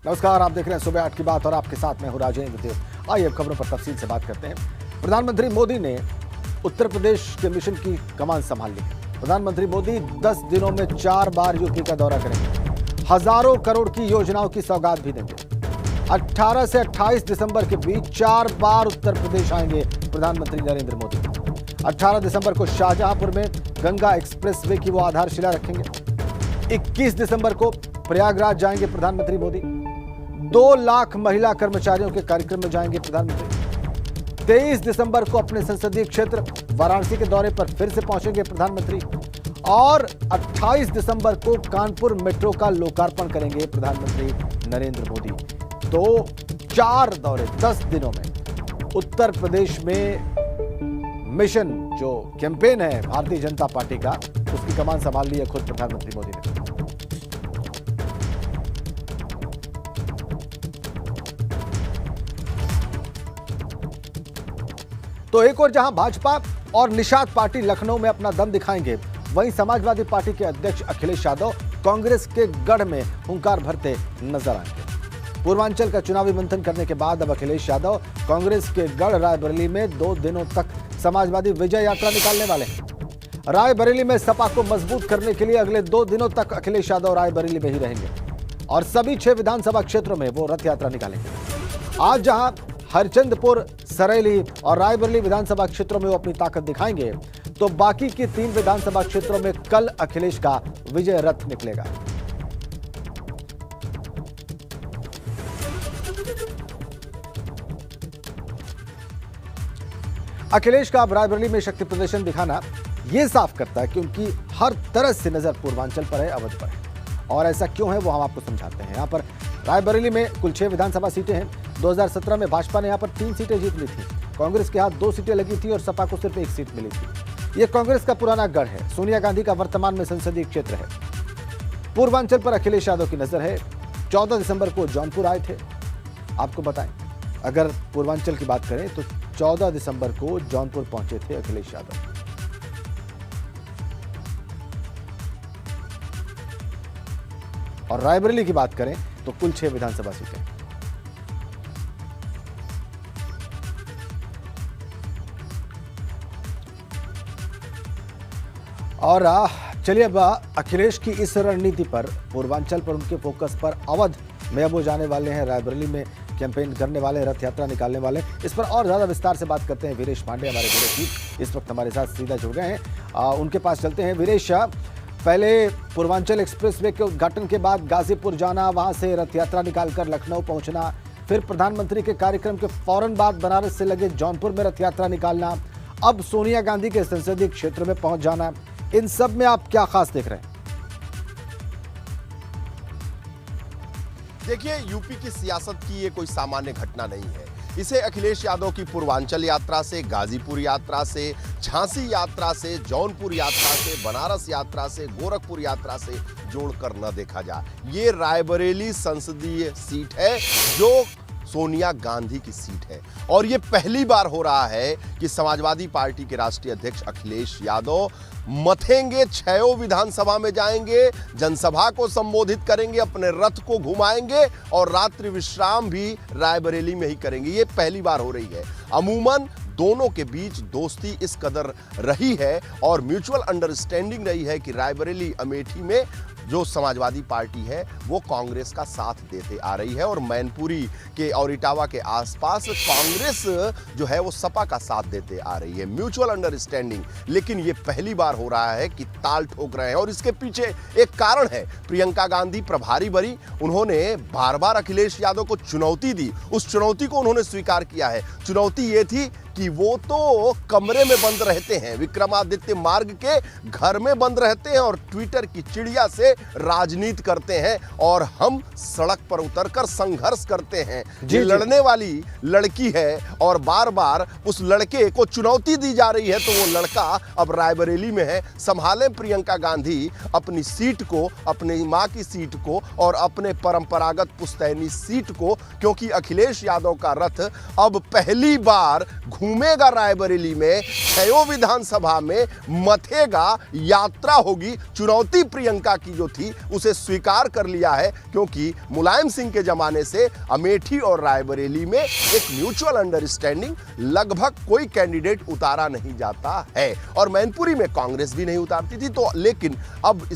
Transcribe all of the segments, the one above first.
नमस्कार, आप देख रहे हैं सुबह 8 की बात और आपके साथ मैं हूं राजेंद्र देव। आइए अब खबरों पर तफसील से बात करते हैं। प्रधानमंत्री मोदी ने उत्तर प्रदेश के मिशन की कमान संभाल ली है। प्रधानमंत्री मोदी 10 दिनों में 4 बार यूपी का दौरा करेंगे। हजारों करोड़ की योजनाओं की सौगात भी देंगे। 18 से 28 दिसंबर के बीच 4 बार उत्तर प्रदेश आएंगे प्रधानमंत्री नरेंद्र मोदी। 18 दिसंबर को शाहजहांपुर में गंगा एक्सप्रेसवे की वो आधारशिला रखेंगे। 21 दिसंबर को प्रयागराज जाएंगे प्रधानमंत्री मोदी। 2 लाख महिला कर्मचारियों के कार्यक्रम में जाएंगे प्रधानमंत्री। 23 दिसंबर को अपने संसदीय क्षेत्र वाराणसी के दौरे पर फिर से पहुंचेंगे प्रधानमंत्री और 28 दिसंबर को कानपुर मेट्रो का लोकार्पण करेंगे प्रधानमंत्री नरेंद्र मोदी। तो 4 दौरे 10 दिनों में उत्तर प्रदेश में मिशन जो कैंपेन है भारतीय जनता पार्टी का, उसकी कमान संभाल ली है खुद प्रधानमंत्री मोदी ने। तो एक और जहां भाजपा और निषाद पार्टी लखनऊ में अपना दम दिखाएंगे, वहीं समाजवादी पार्टी के अध्यक्ष अखिलेश यादव कांग्रेस के गढ़ में हुंकार भरते नजर आएंगे। पूर्वांचल का चुनावी मंथन करने के बाद अब अखिलेश यादव कांग्रेस के गढ़ रायबरेली में 2 दिनों तक समाजवादी विजय यात्रा निकालने वाले हैं। रायबरेली में सपा को मजबूत करने के लिए अगले 2 दिनों तक अखिलेश यादव रायबरेली में ही रहेंगे और सभी 6 विधानसभा क्षेत्रों में वो रथ यात्रा निकालेंगे। आज जहां हरचंदपुर, सरेली और रायबरेली विधानसभा क्षेत्रों में वो अपनी ताकत दिखाएंगे, तो बाकी की 3 विधानसभा क्षेत्रों में कल अखिलेश का विजय रथ निकलेगा। अखिलेश का अब रायबरेली में शक्ति प्रदर्शन दिखाना यह साफ करता है कि उनकी हर तरह से नजर पूर्वांचल पर है, अवध पर है। और ऐसा क्यों है वो हम आपको समझाते हैं। यहां पर रायबरेली में कुल 6 विधानसभा सीटें हैं। 2017 में भाजपा ने यहां पर 3 सीटें जीत ली थी। कांग्रेस के हाथ 2 सीटें लगी थी और सपा को सिर्फ 1 सीट मिली थी। यह कांग्रेस का पुराना गढ़ है। सोनिया गांधी का वर्तमान में संसदीय क्षेत्र है। पूर्वांचल पर अखिलेश यादव की नजर है। 14 दिसंबर को जौनपुर आए थे। आपको बताएं, अगर पूर्वांचल की बात करें तो 14 दिसंबर को जौनपुर पहुंचे थे अखिलेश यादव। और रायबरेली की बात करें तो कुल 6 विधानसभा सीटें। और चलिए अब अखिलेश की इस रणनीति पर, पूर्वांचल पर उनके फोकस पर, अवध में अब वो जाने वाले हैं, रायबरेली में कैंपेन करने वाले, रथ यात्रा निकालने वाले, इस पर और ज्यादा विस्तार से बात करते हैं। वीरेश पांडे हमारे बड़े चीफ इस वक्त हमारे साथ सीधा जुड़ गए हैं। उनके पास चलते हैं। वीरेश, पहले पूर्वांचल एक्सप्रेसवे के उद्घाटन के बाद गाजीपुर जाना, वहां से रथ यात्रा निकालकर लखनऊ पहुंचना, फिर प्रधानमंत्री के कार्यक्रम के फौरन बाद बनारस से लगे जौनपुर में रथ यात्रा निकालना, अब सोनिया गांधी के संसदीय क्षेत्र में पहुंच जाना, इन सब में आप क्या खास देख रहे हैं? देखिए, यूपी की सियासत की ये कोई सामान्य घटना नहीं है। इसे अखिलेश यादव की पूर्वांचल यात्रा से, गाजीपुर यात्रा से, झांसी यात्रा से, जौनपुर यात्रा से, बनारस यात्रा से, गोरखपुर यात्रा से जोड़कर न देखा जाए। ये रायबरेली संसदीय सीट है जो सोनिया गांधी की सीट है और ये पहली बार हो रहा है कि समाजवादी पार्टी के राष्ट्रीय अध्यक्ष अखिलेश यादव मथेंगे, 6 विधानसभा में जाएंगे, जनसभा को संबोधित करेंगे, अपने रथ को घुमाएंगे और रात्रि विश्राम भी रायबरेली में ही करेंगे। ये पहली बार हो रही है। अमूमन दोनों के बीच दोस्ती इस कदर रही है और म्यूचुअल अंडरस्टैंडिंग रही है कि रायबरेली, अमेठी में जो समाजवादी पार्टी है वो कांग्रेस का साथ देते आ रही है और मैनपुरी के और इटावा के आसपास कांग्रेस जो है वो सपा का साथ देते आ रही है। Mutual understanding. लेकिन ये पहली बार हो रहा है कि ताल ठोक रहे हैं और इसके पीछे एक कारण है। प्रियंका गांधी प्रभारी बनी, उन्होंने बार बार अखिलेश यादव को चुनौती दी। उस चुनौती को उन्होंने स्वीकार किया है। चुनौती ये थी कि वो तो कमरे में बंद रहते हैं, विक्रमादित्य मार्ग के घर में बंद रहते हैं और ट्विटर की चिड़िया से राजनीति करते हैं और हम सड़क पर उतरकर संघर्ष करते हैं। ये लड़ने वाली लड़की है और बार बार उस लड़के को चुनौती दी जा रही है, तो वो लड़का अब रायबरेली में है। संभालें प्रियंका गांधी अपनी सीट को, अपनी मां की सीट को और अपने परंपरागत पुश्तैनी सीट को, क्योंकि अखिलेश यादव का रथ अब पहली बार घूमेगा रायबरेली में, 6 विधानसभा में मथेगा, यात्रा होगी। चुनौती प्रियंका की जो थी उसे स्वीकार कर लिया है, क्योंकि मुलायम सिंह के जमाने से अमेठी और रायबरेली में एक म्यूचुअल अंडरस्टैंडिंग, लगभग कोई कैंडिडेट उतारा नहीं जाता है और मैनपुरी में कांग्रेस भी नहीं उतारती थी। तो लेकिन अब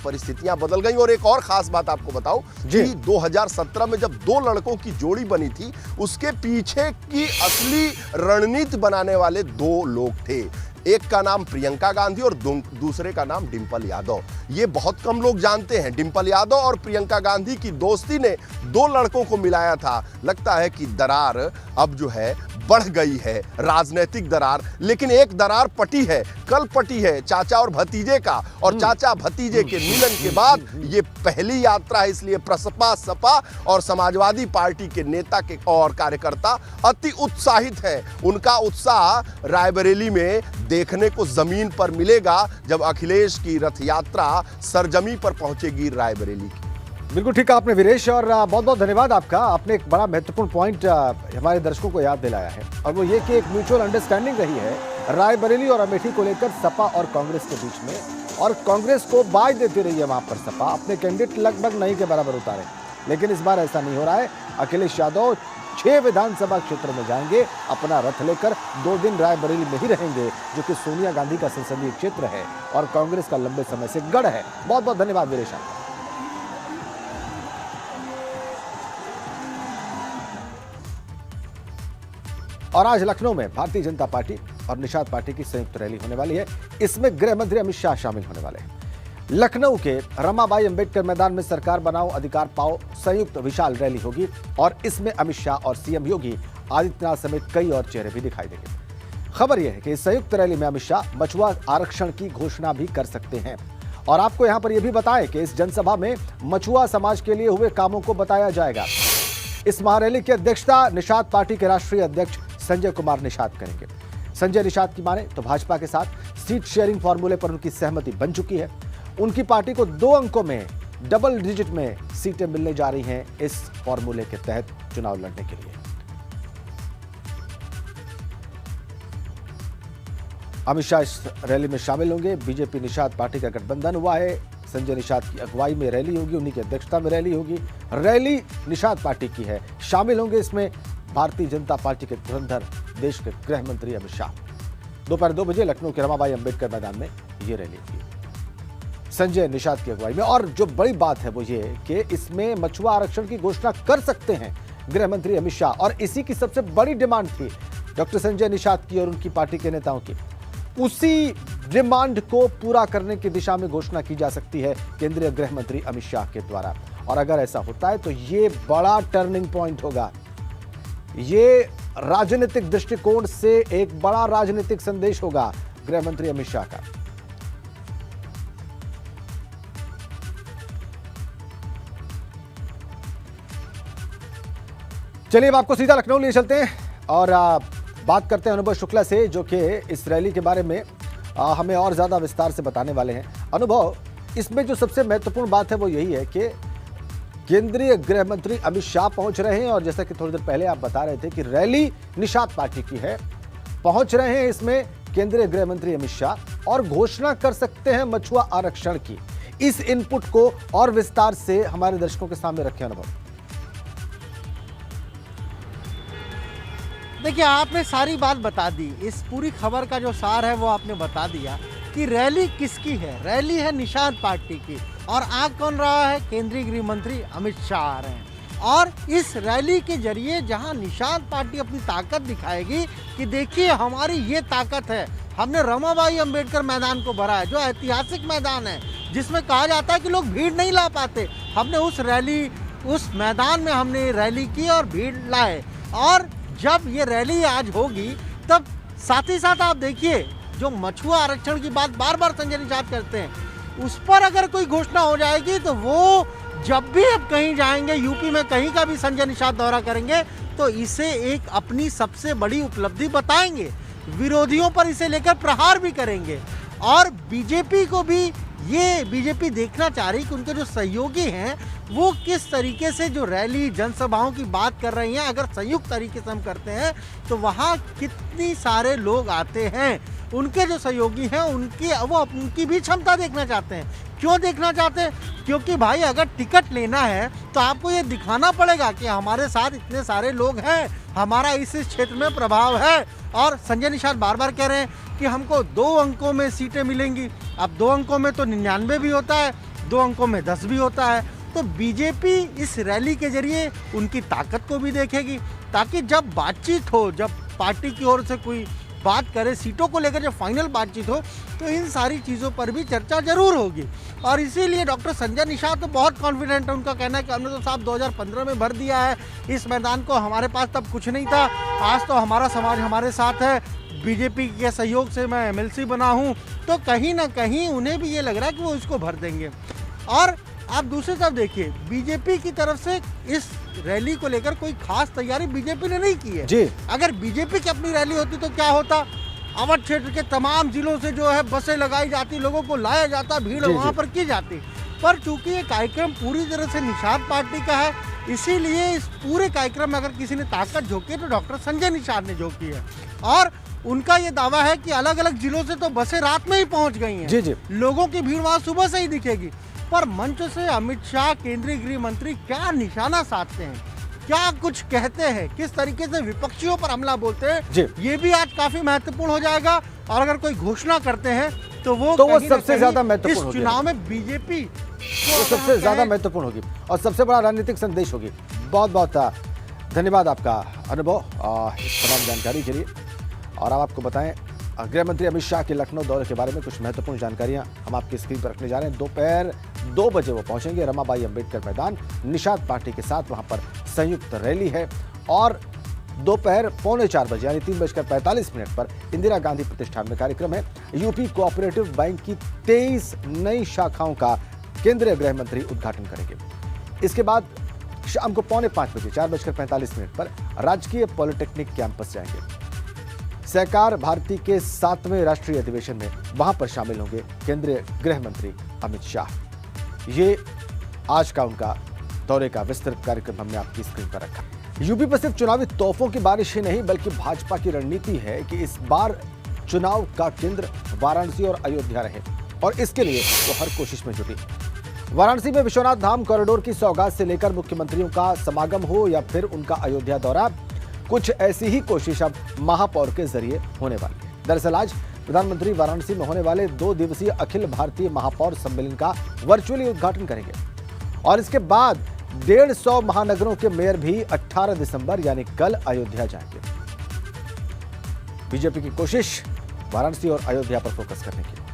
परिस्थितियां बदल गई। और एक और खास बात आपको बताऊं कि 2017 में जब 2 लड़कों की जोड़ी बनी थी, उसके पीछे की असली रणनीति बनाने वाले 2 लोग थे। एक का नाम प्रियंका गांधी और दूसरे का नाम डिंपल यादव। ये बहुत कम लोग जानते हैं। डिंपल यादव और प्रियंका गांधी की दोस्ती ने 2 लड़कों को मिलाया था। लगता है कि दरार अब जो है बढ़ गई है, राजनीतिक दरार। लेकिन एक दरार पटी है, कल पटी है चाचा और भतीजे का, और चाचा भतीजे के मिलन के बाद ये पहली यात्रा है। इसलिए प्रसपा, सपा और समाजवादी पार्टी के नेता के और कार्यकर्ता अति उत्साहित हैं। उनका उत्साह रायबरेली में देखने को जमीन पर मिलेगा जब अखिलेश की रथ यात्रा सरजमी पर पहुंचेगी रायबरेली की। बिल्कुल ठीक कहा आपने वीरेश, और बहुत बहुत धन्यवाद आपका। आपने एक बड़ा महत्वपूर्ण पॉइंट हमारे दर्शकों को याद दिलाया है, और वो ये कि एक म्यूचुअल अंडरस्टैंडिंग रही है रायबरेली और अमेठी को लेकर सपा और कांग्रेस के बीच में, और कांग्रेस को बाज देती रही है वहां पर सपा। अपने कैंडिडेट लगभग नहीं के बराबर उतारे, लेकिन इस बार ऐसा नहीं हो रहा है। अखिलेश यादव 6 विधानसभा क्षेत्रों में जाएंगे, अपना रथ लेकर 2 दिन रायबरेली में ही रहेंगे, जो कि सोनिया गांधी का संसदीय क्षेत्र है और कांग्रेस का लंबे समय से गढ़ है। बहुत बहुत धन्यवाद वीरेश आपका। और आज लखनऊ में भारतीय जनता पार्टी और निषाद पार्टी की संयुक्त रैली होने वाली है। इसमें गृह मंत्री अमित शाह शामिल होने वाले हैं। लखनऊ के रमाबाई अंबेडकर मैदान में सरकार बनाओ अधिकार पाओ संयुक्त विशाल रैली होगी, और इसमें अमित शाह और सीएम योगी आदित्यनाथ समेत कई और चेहरे भी दिखाई देंगे। खबर यह है कि इस संयुक्त रैली में अमित शाह मछुआ आरक्षण की घोषणा भी कर सकते हैं। और आपको यहां पर यह भी बताएं कि इस जनसभा में मछुआ समाज के लिए हुए कामों को बताया जाएगा। इस महारैली की अध्यक्षता निषाद पार्टी के राष्ट्रीय अध्यक्ष संजय कुमार निषाद करेंगे। संजय निषाद की माने तो भाजपा के साथ सीट शेयरिंग फॉर्मूले पर उनकी सहमति बन चुकी है। उनकी पार्टी को 2 अंकों में डबल डिजिट में सीटें मिलने जा रही हैं इस फॉर्मूले के तहत चुनाव लड़ने के लिए। अमित शाह इस रैली में शामिल होंगे। बीजेपी निषाद पार्टी का गठबंधन हुआ है। संजय निषाद की अगुवाई में रैली होगी, उन्हीं की अध्यक्षता में रैली होगी। रैली निषाद पार्टी की है। शामिल होंगे इसमें भारतीय जनता पार्टी के धुरंधर देश के गृह मंत्री अमित शाह। दोपहर 2 बजे लखनऊ के रमाबाई अंबेडकर मैदान में ये रैली होगी संजय निषाद की अगुवाई में। और जो बड़ी बात है वो ये कि इसमें मछुआ आरक्षण की घोषणा कर सकते हैं गृह मंत्री अमित शाह, और इसी की सबसे बड़ी डिमांड थी डॉक्टर संजय निषाद की और उनकी पार्टी के नेताओं की। उसी डिमांड को पूरा करने की दिशा में घोषणा की जा सकती है केंद्रीय गृह मंत्री अमित शाह के द्वारा। और अगर ऐसा होता है तो ये बड़ा टर्निंग पॉइंट होगा। ये राजनीतिक दृष्टिकोण से एक बड़ा राजनीतिक संदेश होगा गृह मंत्री अमित शाह का। चलिए अब आपको सीधा लखनऊ ले चलते हैं और बात करते हैं अनुभव शुक्ला से, जो कि इस रैली के बारे में हमें और ज्यादा विस्तार से बताने वाले हैं। अनुभव, इसमें जो सबसे महत्वपूर्ण बात है वो यही है कि केंद्रीय गृह मंत्री अमित शाह पहुंच रहे हैं, और जैसा कि थोड़ी देर पहले आप बता रहे थे कि रैली निषाद पार्टी की है, पहुंच रहे हैं इसमें केंद्रीय गृह मंत्री अमित शाह और घोषणा कर सकते हैं मछुआ आरक्षण की। इस इनपुट को और विस्तार से हमारे दर्शकों के सामने रखें अनुभव। देखिए, आपने सारी बात बता दी। इस पूरी खबर का जो सार है वो आपने बता दिया कि रैली किसकी है। रैली है निषाद पार्टी की, और आ कौन रहा है? केंद्रीय गृह मंत्री अमित शाह आ रहे हैं। और इस रैली के जरिए जहां निषाद पार्टी अपनी ताकत दिखाएगी कि देखिए हमारी ये ताकत है, हमने रमाबाई अंबेडकर मैदान को भरा है, जो ऐतिहासिक मैदान है जिसमें कहा जाता है कि लोग भीड़ नहीं ला पाते। हमने उस मैदान में हमने रैली की और भीड़ लाए। और जब ये रैली आज होगी तब साथ ही साथ आप देखिए, जो मछुआ आरक्षण की बात बार बार संजय निषाद करते हैं, उस पर अगर कोई घोषणा हो जाएगी तो वो जब भी अब कहीं जाएंगे, यूपी में कहीं का भी संजय निषाद दौरा करेंगे तो इसे एक अपनी सबसे बड़ी उपलब्धि बताएंगे। विरोधियों पर इसे लेकर प्रहार भी करेंगे और बीजेपी को भी ये बीजेपी देखना चाह रही कि उनके जो सहयोगी हैं वो किस तरीके से जो रैली जनसभाओं की बात कर रही हैं, अगर संयुक्त तरीके से हम करते हैं तो वहाँ कितनी सारे लोग आते हैं। उनके जो सहयोगी हैं उनकी भी क्षमता देखना चाहते हैं। क्यों देखना चाहते हैं? क्योंकि भाई अगर टिकट लेना है तो आपको ये दिखाना पड़ेगा कि हमारे साथ इतने सारे लोग हैं, हमारा इस क्षेत्र में प्रभाव है। और संजय निषाद बार बार कह रहे हैं कि हमको 2 अंकों में सीटें मिलेंगी। अब 2 अंकों में तो 99 भी होता है, 2 अंकों में 10 भी होता है। तो बीजेपी इस रैली के जरिए उनकी ताकत को भी देखेगी, ताकि जब बातचीत हो, जब पार्टी की ओर से कोई बात करे सीटों को लेकर, जब फाइनल बातचीत हो तो इन सारी चीज़ों पर भी चर्चा जरूर होगी। और इसीलिए डॉक्टर संजय निषाद तो बहुत कॉन्फिडेंट है। उनका कहना है कि हमने तो साहब 2015 में भर दिया है इस मैदान को, हमारे पास तब कुछ नहीं था, आज तो हमारा समाज हमारे साथ है, बीजेपी के सहयोग से मैं एमएलसी बना हूँ। तो कहीं ना कहीं उन्हें भी ये लग रहा है कि वो इसको भर देंगे। और आप दूसरी तरफ देखिए, बीजेपी की तरफ से इस रैली को लेकर कोई खास तैयारी बीजेपी ने नहीं की है जी। अगर बीजेपी की अपनी रैली होती तो क्या होता? अवध क्षेत्र के तमाम जिलों से जो है बसें लगाई जाती, लोगों को लाया जाता, भीड़ जी, वहाँ जी। पर की जाती। पर चूंकि ये कार्यक्रम पूरी तरह से निषाद पार्टी का है, इसीलिए इस पूरे कार्यक्रम में अगर किसी ने ताकत झोंकी है तो डॉक्टर संजय निषाद ने झोंकी है। और उनका ये दावा है कि अलग अलग जिलों से तो बसें रात में ही पहुंच गई हैं। जी जी। लोगों की भीड़ वहां सुबह से ही दिखेगी। पर मंच से अमित शाह, केंद्रीय गृह मंत्री क्या निशाना साधते हैं, क्या कुछ कहते हैं, किस तरीके से विपक्षियों पर हमला बोलते जी। हैं, ये भी आज काफी महत्वपूर्ण हो जाएगा। और अगर कोई घोषणा करते हैं तो वो सबसे कहीं ज्यादा महत्वपूर्ण इस होगी। चुनाव में बीजेपी वो सबसे ज्यादा महत्वपूर्ण होगी और सबसे बड़ा राजनीतिक संदेश होगी। बहुत बहुत धन्यवाद आपका अनुभव इस तमाम जानकारी के लिए। और अब आपको बताएं, गृह मंत्री अमित शाह के लखनऊ दौरे के बारे में कुछ महत्वपूर्ण जानकारियां हम आपकी स्क्रीन पर रखने जा रहे हैं। दोपहर 2 बजे वो पहुंचेंगे रमाबाई अंबेडकर मैदान, निषाद पार्टी के साथ वहां पर संयुक्त रैली है। और दोपहर 3:45 बजे यानी 3:45 पर इंदिरा गांधी प्रतिष्ठान में कार्यक्रम है। यूपी कोऑपरेटिव बैंक की 23 नई शाखाओं का केंद्रीय गृह मंत्री उद्घाटन करेंगे। इसके बाद शाम को 4:45 बजे 4:45 पर राजकीय पॉलिटेक्निक कैंपस जाएंगे। सहकार भारती के 7वें राष्ट्रीय अधिवेशन में वहां पर शामिल होंगे केंद्रीय गृह मंत्री अमित शाह। ये आज का उनका दौरे का विस्तृत कार्यक्रम हमने आपकी स्क्रीन पर रखा। यूपी पर सिर्फ चुनावी तोहफों की बारिश ही नहीं बल्कि भाजपा की रणनीति है कि इस बार चुनाव का केंद्र वाराणसी और अयोध्या रहे और इसके लिए वो हर कोशिश में जुटी। वाराणसी में विश्वनाथ धाम कॉरिडोर की सौगात से लेकर मुख्यमंत्रियों का समागम हो या फिर उनका अयोध्या दौरा, कुछ ऐसी ही कोशिश अब महापौर के जरिए होने वाली है। दरअसल आज प्रधानमंत्री वाराणसी में होने वाले 2 दिवसीय अखिल भारतीय महापौर सम्मेलन का वर्चुअली उद्घाटन करेंगे और इसके बाद 150 महानगरों के मेयर भी 18 दिसंबर यानी कल अयोध्या जाएंगे। बीजेपी की कोशिश वाराणसी और अयोध्या पर फोकस करने की।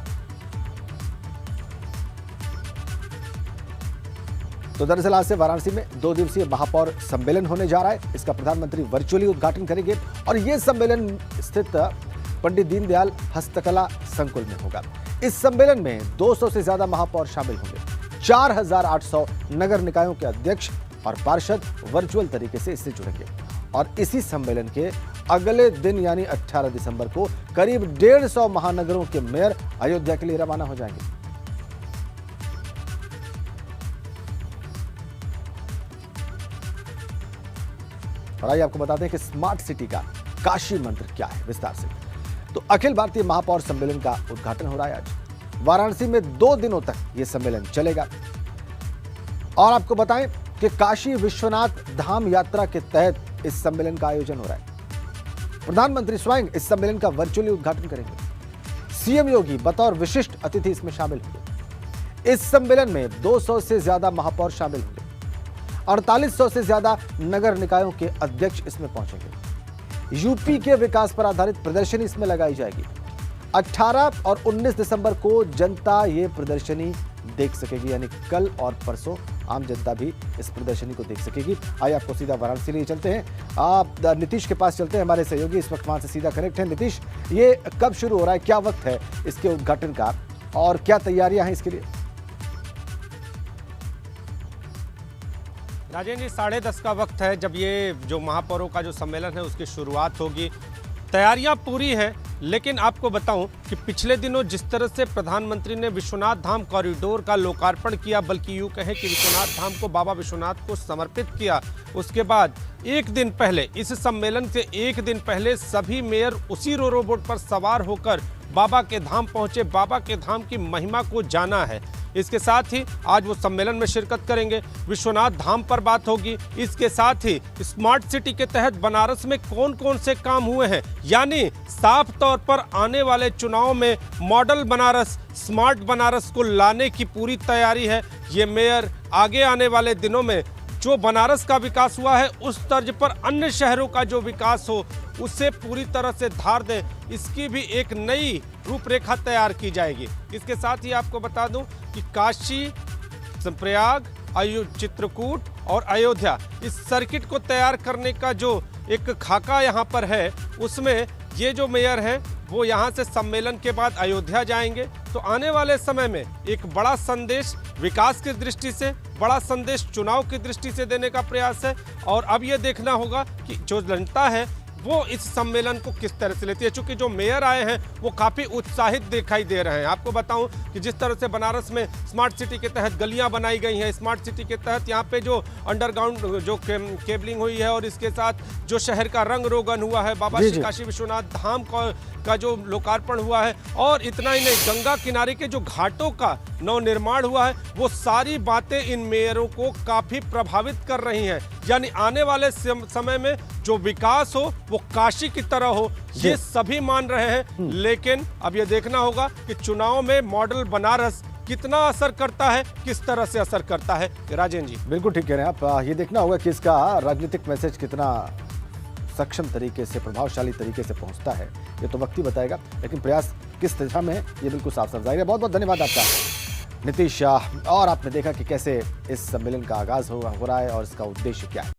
तो दरअसल आज से वाराणसी में 2 दिवसीय महापौर सम्मेलन होने जा रहा है। इसका प्रधानमंत्री वर्चुअली उद्घाटन करेंगे और यह सम्मेलन स्थित पंडित दीनदयाल हस्तकला संकुल में होगा। इस सम्मेलन में 200 से ज्यादा महापौर शामिल होंगे। 4800 नगर निकायों के अध्यक्ष और पार्षद वर्चुअल तरीके से इससे जुड़ेंगे और इसी सम्मेलन के अगले दिन यानी 18 दिसंबर को करीब 150 महानगरों के मेयर अयोध्या के लिए रवाना हो जाएंगे। और आइए आपको बताते हैं कि स्मार्ट सिटी का काशी मंत्र क्या है विस्तार से। तो अखिल भारतीय महापौर सम्मेलन का उद्घाटन हो रहा है आज। वाराणसी में 2 दिनों तक यह सम्मेलन चलेगा और आपको बताएं कि काशी विश्वनाथ धाम यात्रा के तहत इस सम्मेलन का आयोजन हो रहा है। प्रधानमंत्री स्वयं इस सम्मेलन का वर्चुअली उद्घाटन करेंगे। सीएम योगी बतौर विशिष्ट अतिथि इसमें शामिल होंगे। इस सम्मेलन में 200 से ज्यादा महापौर शामिल होंगे। 4800 से ज्यादा नगर निकायों के अध्यक्ष इसमें पहुंचेंगे। यूपी के विकास पर आधारित प्रदर्शनी इसमें लगाई जाएगी। 18 और 19 दिसंबर को जनता ये प्रदर्शनी देख सकेगी, यानी कल और परसों आम जनता भी इस प्रदर्शनी को देख सकेगी। आइए आपको सीधा वाराणसी लिए चलते हैं। आप नीतीश के पास चलते हैं, हमारे सहयोगी इस वक्त वहां से सीधा कनेक्ट हैं। नीतीश, ये कब शुरू हो रहा है, क्या वक्त है इसके उद्घाटन का और क्या तैयारियां हैं इसके लिए? राजेंद्र जी, 10:30 का वक्त है जब ये जो महापौरों का जो सम्मेलन है उसकी शुरुआत होगी। तैयारियां पूरी है लेकिन आपको बताऊं कि पिछले दिनों जिस तरह से प्रधानमंत्री ने विश्वनाथ धाम कॉरिडोर का लोकार्पण किया, बल्कि यूं कहें कि विश्वनाथ धाम को बाबा विश्वनाथ को समर्पित किया, उसके बाद एक दिन पहले, इस सम्मेलन से एक दिन पहले सभी मेयर उसी रोरो बोट पर सवार होकर बाबा के धाम पहुंचे, बाबा के धाम की महिमा को जाना है। इसके साथ ही आज वो सम्मेलन में शिरकत करेंगे, विश्वनाथ धाम पर बात होगी। इसके साथ ही स्मार्ट सिटी के तहत बनारस में कौन कौन से काम हुए हैं, यानी साफ तौर पर आने वाले चुनाव में मॉडल बनारस, स्मार्ट बनारस को लाने की पूरी तैयारी है। ये मेयर आगे आने वाले दिनों में जो बनारस का विकास हुआ है उस तर्ज पर अन्य शहरों का जो विकास हो उससे पूरी तरह से धार दें, इसकी भी एक नई रूपरेखा तैयार की जाएगी। इसके साथ ही आपको बता दूं कि काशी, प्रयाग, चित्रकूट और अयोध्या, इस सर्किट को तैयार करने का जो एक खाका यहाँ पर है, उसमें ये जो मेयर हैं वो यहाँ से सम्मेलन के बाद अयोध्या जाएंगे। तो आने वाले समय में एक बड़ा संदेश विकास की दृष्टि से, बड़ा संदेश चुनाव की दृष्टि से देने का प्रयास है। और अब ये देखना होगा कि जो जनता है वो इस सम्मेलन को किस तरह से लेती है, चूंकि जो मेयर आए हैं वो काफ़ी उत्साहित दिखाई दे रहे हैं। आपको बताऊं कि जिस तरह से बनारस में स्मार्ट सिटी के तहत गलियां बनाई गई हैं, स्मार्ट सिटी के तहत यहाँ पे जो अंडरग्राउंड जो केबलिंग हुई है, और इसके साथ जो शहर का रंग रोगन हुआ है, बाबा श्री काशी विश्वनाथ धाम का जो लोकार्पण हुआ है, और इतना ही नहीं, गंगा किनारे के जो घाटों का नवनिर्माण हुआ है, वो सारी बातें इन मेयरों को काफ़ी प्रभावित कर रही हैं। यानी आने वाले समय में जो विकास हो वो काशी की तरह हो, ये सभी मान रहे हैं। लेकिन अब ये देखना होगा कि चुनाव में मॉडल बनारस कितना असर करता है, किस तरह से असर करता है। राजेंद्र जी, बिल्कुल ठीक कह रहे हैं आप। ये देखना होगा कि इसका राजनीतिक मैसेज कितना सक्षम तरीके से, प्रभावशाली तरीके से पहुंचता है, ये तो वक्त ही बताएगा। लेकिन प्रयास किस दिशा में है ये बिल्कुल साफ साफ जाएगा। बहुत बहुत धन्यवाद आपका नीतीश। और आपने देखा कि कैसे इस सम्मेलन का आगाज हो रहा है और इसका उद्देश्य क्या है।